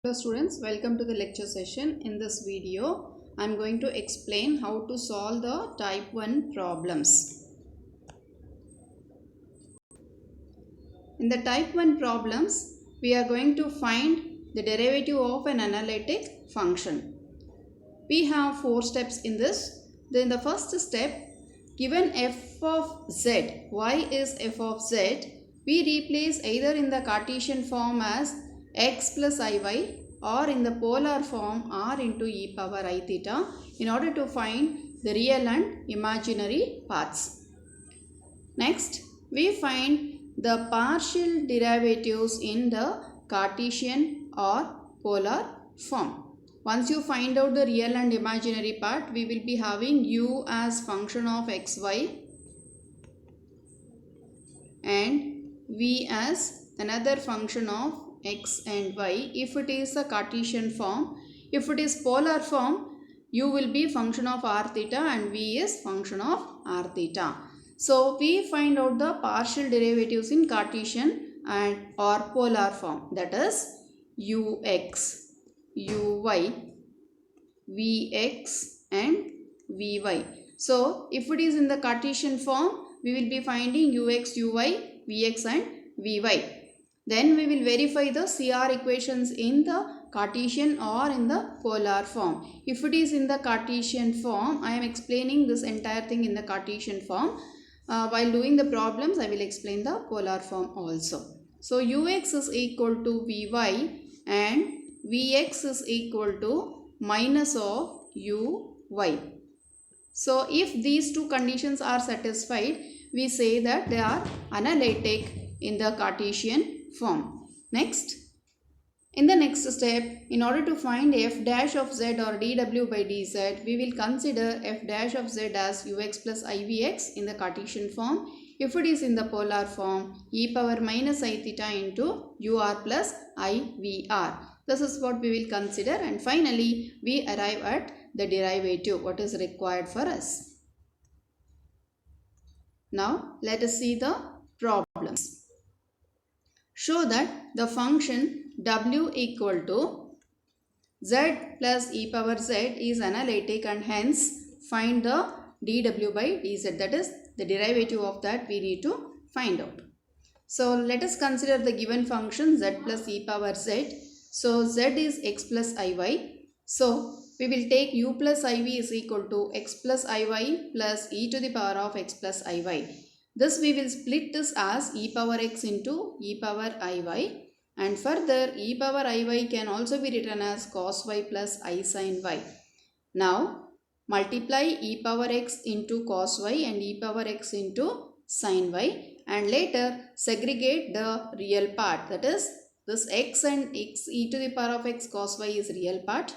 Hello students, welcome to the lecture session. In this video, I am going to explain how to solve the type 1 problems. In the type 1 problems, we are going to find the derivative of an analytic function. We have 4 steps in this. Then the first step, given f of z, y is f of z, we replace either in the Cartesian form as x plus iy or in the polar form r into e power I theta in order to find the real and imaginary parts. Next, we find the partial derivatives in the Cartesian or polar form. Once you find out the real and imaginary part, we will be having u as function of xy and v as another function of x and y if it is a Cartesian form. If it is polar form, u will be function of r theta and v is function of r theta. So we find out the partial derivatives in Cartesian and or polar form, that is ux, uy, vx and vy. So if it is in the Cartesian form, we will be finding ux, uy, vx and vy. Then we will verify the CR equations in the Cartesian or in the polar form. If it is in the Cartesian form, I am explaining this entire thing in the Cartesian form. While doing the problems, I will explain the polar form also. So ux is equal to vy and vx is equal to minus of uy. So if these two conditions are satisfied, we say that they are analytic in the Cartesian form. Next, in the next step, in order to find f dash of z or dw by dz, we will consider f dash of z as ux plus ivx in the Cartesian form. If it is in the polar form, e power minus I theta into ur plus ivr. This is what we will consider, and finally we arrive at the derivative, what is required for us. Now let us see the problems. Show that the function w equal to z plus e power z is analytic and hence find the dw by dz, that is the derivative of that we need to find out. So let us consider the given function z plus e power z. So z is x plus iy. So we will take u plus iv is equal to x plus iy plus e to the power of x plus iy. This we will split this as e power x into e power iy, and further e power iy can also be written as cos y plus I sin y. Now multiply e power x into cos y and e power x into sin y, and later segregate the real part, that is this x and x e to the power of x cos y is real part,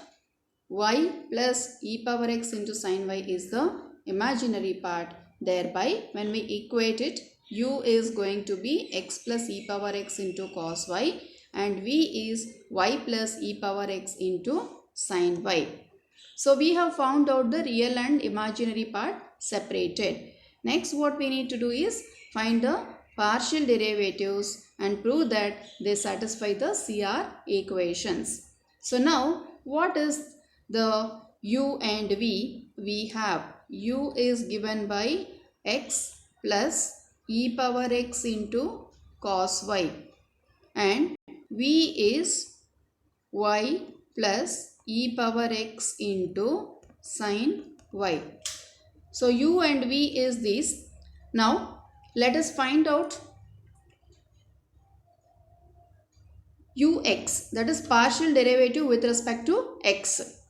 y plus e power x into sin y is the imaginary part. Thereby, when we equate it, u is going to be x plus e power x into cos y and v is y plus e power x into sin y. So we have found out the real and imaginary part separated. Next, what we need to do is find the partial derivatives and prove that they satisfy the CR equations. So now, what is the u and v? We have u is given by x plus e power x into cos y and v is y plus e power x into sin y. So u and v is this. Now let us find out ux, that is partial derivative with respect to x.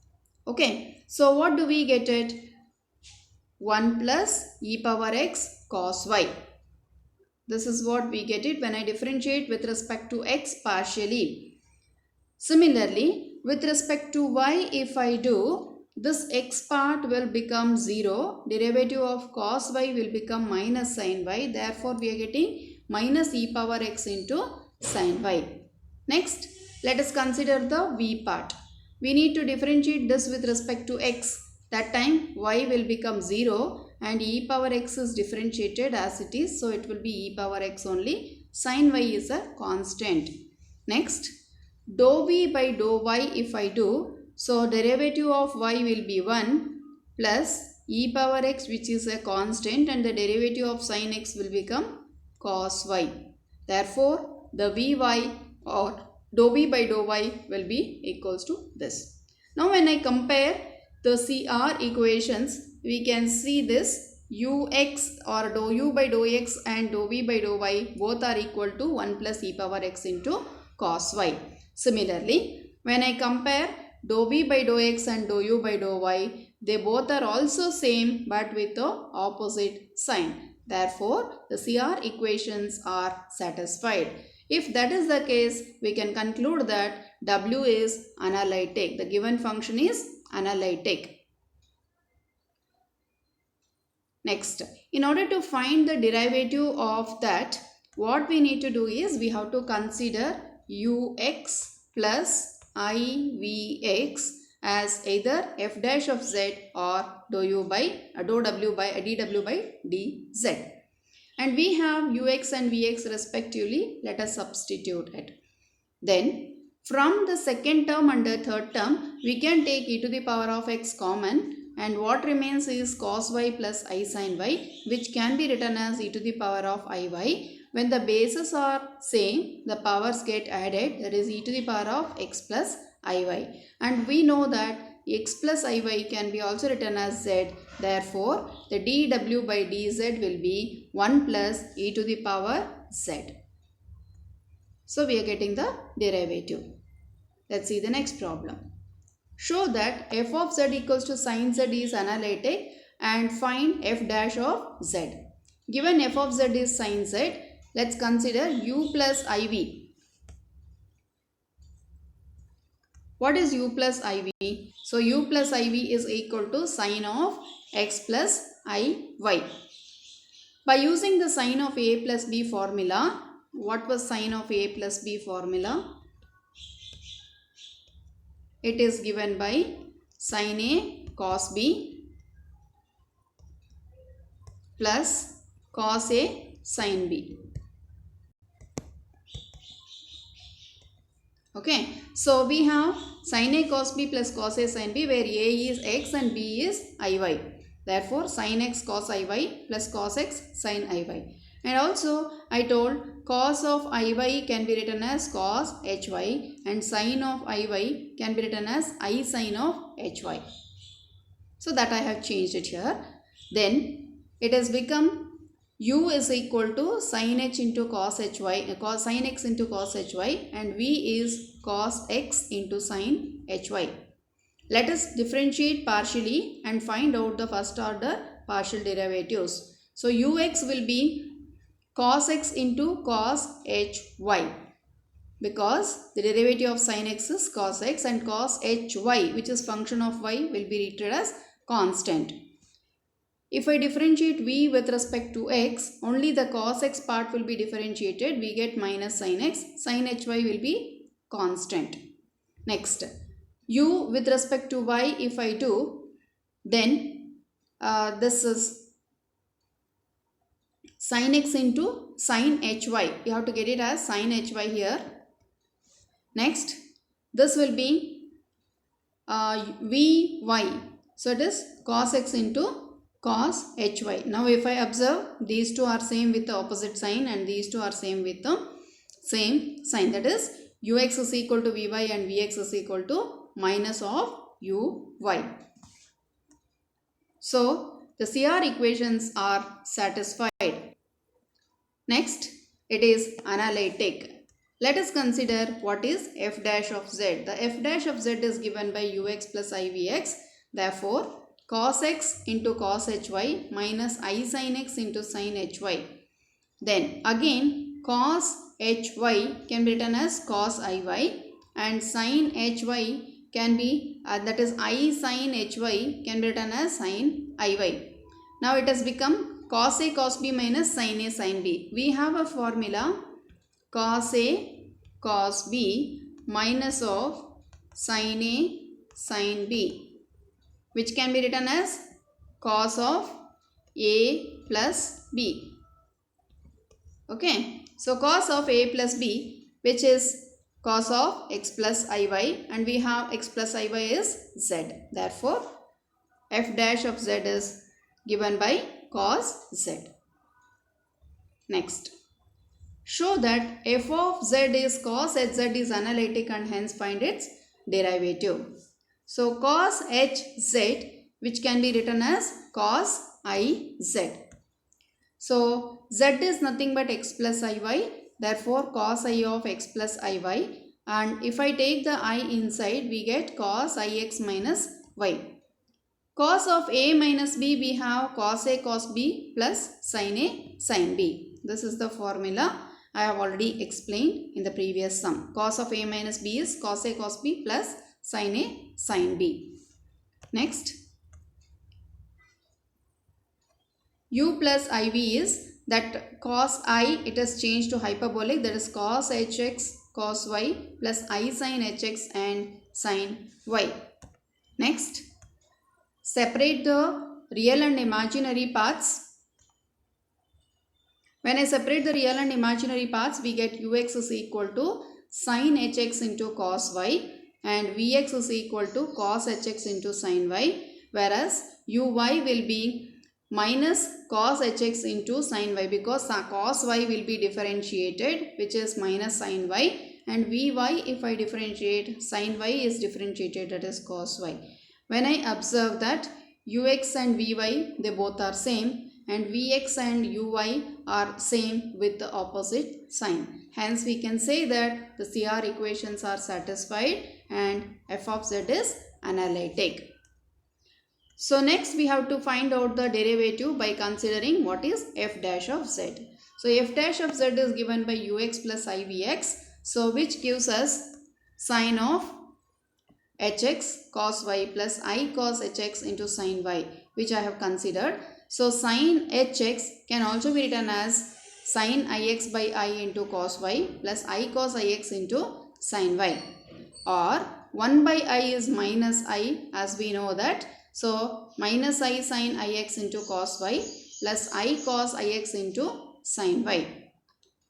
Okay, so what do we get it? 1 plus e power x cos y. This is what we get it when I differentiate with respect to x partially. Similarly, with respect to y, if I do, this x part will become 0. Derivative of cos y will become minus sin y. Therefore, we are getting minus e power x into sin y. Next, let us consider the v part. We need to differentiate this with respect to x. That time y will become 0 and e power x is differentiated as it is. So it will be e power x only. Sin y is a constant. Next, dou v by dou y if I do, so derivative of y will be 1 plus e power x, which is a constant, and the derivative of sin x will become cos y. Therefore, the vy or dou v by dou y will be equals to this. Now when I compare the CR equations, we can see this ux or dou u by dou x and dou v by dou y both are equal to 1 plus e power x into cos y. Similarly, when I compare dou v by dou x and dou u by dou y, they both are also same but with the opposite sign. Therefore, the CR equations are satisfied. If that is the case, we can conclude that W is analytic. The given function is analytic. Next, in order to find the derivative of that, what we need to do is we have to consider ux plus ivx as either f dash of z or dou w by dw by dz. And we have ux and vx respectively. Let us substitute it. Then from the second term under third term, we can take e to the power of x common, and what remains is cos y plus I sin y, which can be written as e to the power of iy. When the bases are same, the powers get added, that is e to the power of x plus iy. And we know that x plus iy can be also written as z. Therefore, the dw by dz will be 1 plus e to the power z. So, we are getting the derivative. Let's see the next problem. Show that f of z equals to sin z is analytic and find f dash of z. Given f of z is sin z, let's consider u plus iv. What is u plus iv? So, u plus iv is equal to sin of x plus iy. By using the sin of a plus b formula, what was sin of a plus b formula? It is given by sin a cos b plus cos a sin b. Okay, so we have sin a cos b plus cos a sin b, where a is x and b is iy. Therefore, sin x cos iy plus cos x sin iy. And also, I told cos of iy can be written as cos hy and sin of iy can be written as I sin of hy. So, that I have changed it here. Then, it has become u is equal to sin h into cos hy, sin x into cos hy, and v is cos x into sin hy. Let us differentiate partially and find out the first order partial derivatives. So, ux will be cos x into cos hy, because the derivative of sin x is cos x, and cos hy, which is function of y, will be treated as constant. If I differentiate v with respect to x, only the cos x part will be differentiated. We get minus sin x. Sin hy will be constant. Next, u with respect to y if I do, then this is sin x into sin hy. You have to get it as sin hy here. Next, this will be vy. So, it is cos x into cos hy. Now, if I observe, these two are same with the opposite sign and these two are same with the same sign. That is, ux is equal to vy and vx is equal to minus of uy. So, the CR equations are satisfied. Next, it is analytic. Let us consider what is f dash of z. The f dash of z is given by ux plus ivx. Therefore, cos x into cos hy minus I sin x into sin hy. Then again, cos hy can be written as cos iy, and sin hy can be, that is I sin hy can be written as sin iy. Now it has become cos a cos b minus sin a sin b. We have a formula cos a cos b minus of sin a sin b, which can be written as cos of a plus b. Okay, so cos of a plus b, which is cos of x plus iy, and we have x plus iy is z. Therefore, f dash of z is given by cos z. Next, show that f of z is cos hz is analytic and hence find its derivative. So, cos hz, which can be written as cos iz. So, z is nothing but x plus iy. Therefore, cos I of x plus iy, and if I take the I inside, we get cos ix minus y. Cos of a minus b, we have cos a cos b plus sin a sin b. This is the formula I have already explained in the previous sum. Cos of a minus b is cos a cos b plus sin a sin b. Next, u plus iv is that cos I, it is changed to hyperbolic, that is cos hx cos y plus I sin hx and sin y. Next, separate the real and imaginary parts. When I separate the real and imaginary parts, we get ux is equal to sin hx into cos y and vx is equal to cos hx into sin y, whereas uy will be minus cos hx into sin y, because cos y will be differentiated, which is minus sin y, and vy, if I differentiate, sin y is differentiated, that is cos y. When I observe that ux and vy, they both are same, and vx and uy are same with the opposite sign. Hence, we can say that the CR equations are satisfied and f of z is analytic. So next we have to find out the derivative by considering what is f dash of z. So f dash of z is given by ux plus ivx, so which gives us sin of hx cos y plus I cos hx into sin y, which I have considered. So sin hx can also be written as sin ix by I into cos y plus I cos ix into sin y, or 1 by I is minus I, as we know that. So, minus I sin ix into cos y plus I cos ix into sin y.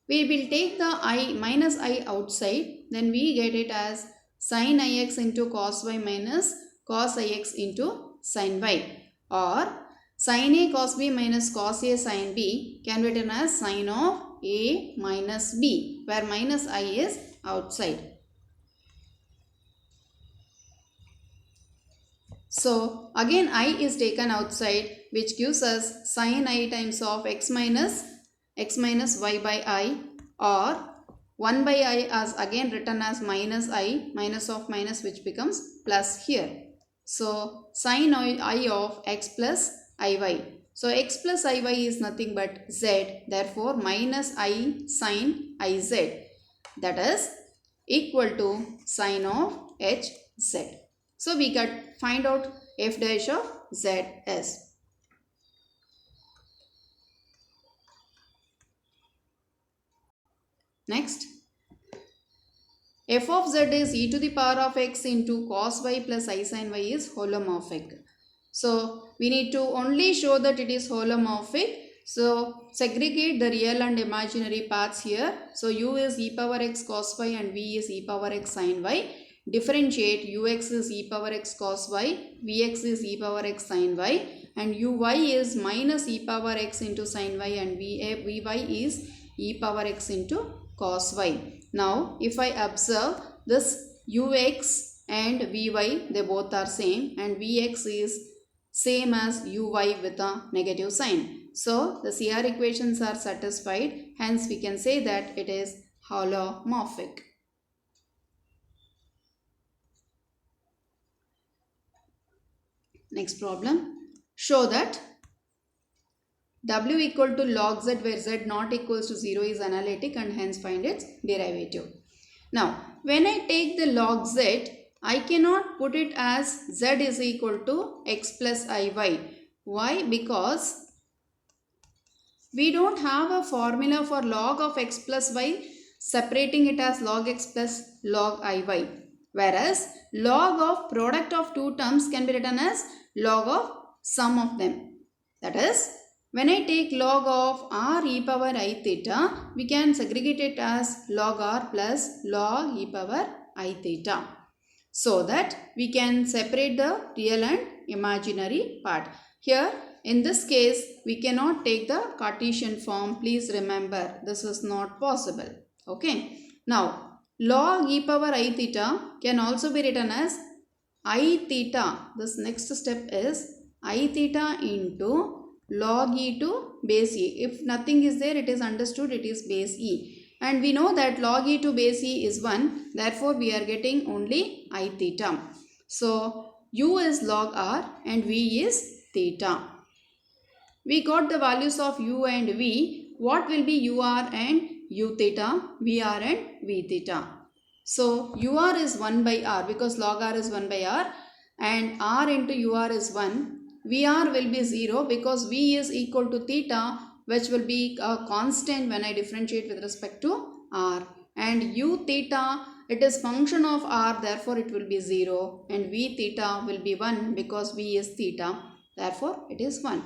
We will take the I minus I outside, then we get it as sin ix into cos y minus cos ix into sin y, or sin a cos b minus cos a sin b can be written as sin of a minus b, where minus I is outside. So, again I is taken outside, which gives us sin I times of x minus y by I, or 1 by I as again written as minus I, minus of minus, which becomes plus here. So, sin I of x plus iy. So, x plus iy is nothing but z, therefore minus I sin iz, that is equal to sin of hz. So, we find out f dash of z is. Next, f of z is e to the power of x into cos y plus I sin y is holomorphic. So, we need to only show that it is holomorphic. So, segregate the real and imaginary parts here. So, u is e power x cos y and v is e power x sin y. Differentiate ux is e power x cos y, vx is e power x sin y, and uy is minus e power x into sin y, and vy is e power x into cos y. Now, if I observe this ux and vy, they both are same, and vx is same as uy with a negative sign. So, the CR equations are satisfied, hence we can say that it is holomorphic. Next problem, show that w equal to log z where z not equals to 0 is analytic and hence find its derivative. Now, when I take the log z, I cannot put it as z is equal to x plus iy. Why? Because we don't have a formula for log of x plus y separating it as log x plus log iy. Whereas log of product of two terms can be written as log of sum of them. That is, When I take log of r e power I theta, we can segregate it as log r plus log e power I theta, so that we can separate the real and imaginary part. Here in this case we cannot take the Cartesian form. Please remember, this is not possible. Okay. Now log e power I theta can also be written as I theta. This next step is I theta into log e to base e. If nothing is there, it is understood it is base e. And we know that log e to base e is 1. Therefore, we are getting only I theta. So, u is log r and v is theta. We got the values of u and v. What will be ur and u theta, vr and v theta? So, ur is 1 by r because log r is 1 by r, and r into ur is 1. Vr will be 0 because v is equal to theta, which will be a constant when I differentiate with respect to r. And u theta, it is function of r, therefore it will be 0. And v theta will be 1 because v is theta, therefore it is 1.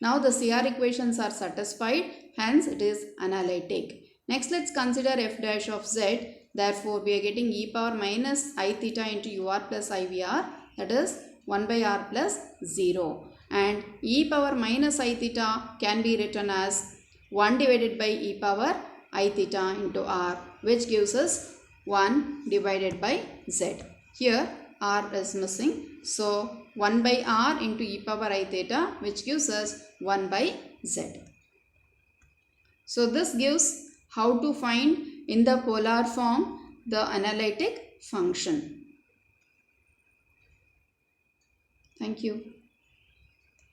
Now the CR equations are satisfied, hence it is analytic. Next let's consider f dash of z. Therefore we are getting e power minus I theta into ur plus ivr, that is 1 by r plus 0. And e power minus I theta can be written as 1 divided by e power I theta into r, which gives us 1 divided by z. Here r is missing. So 1 by r into e power I theta, which gives us 1 by z. So this gives how to find in the polar form the analytic function. Thank you.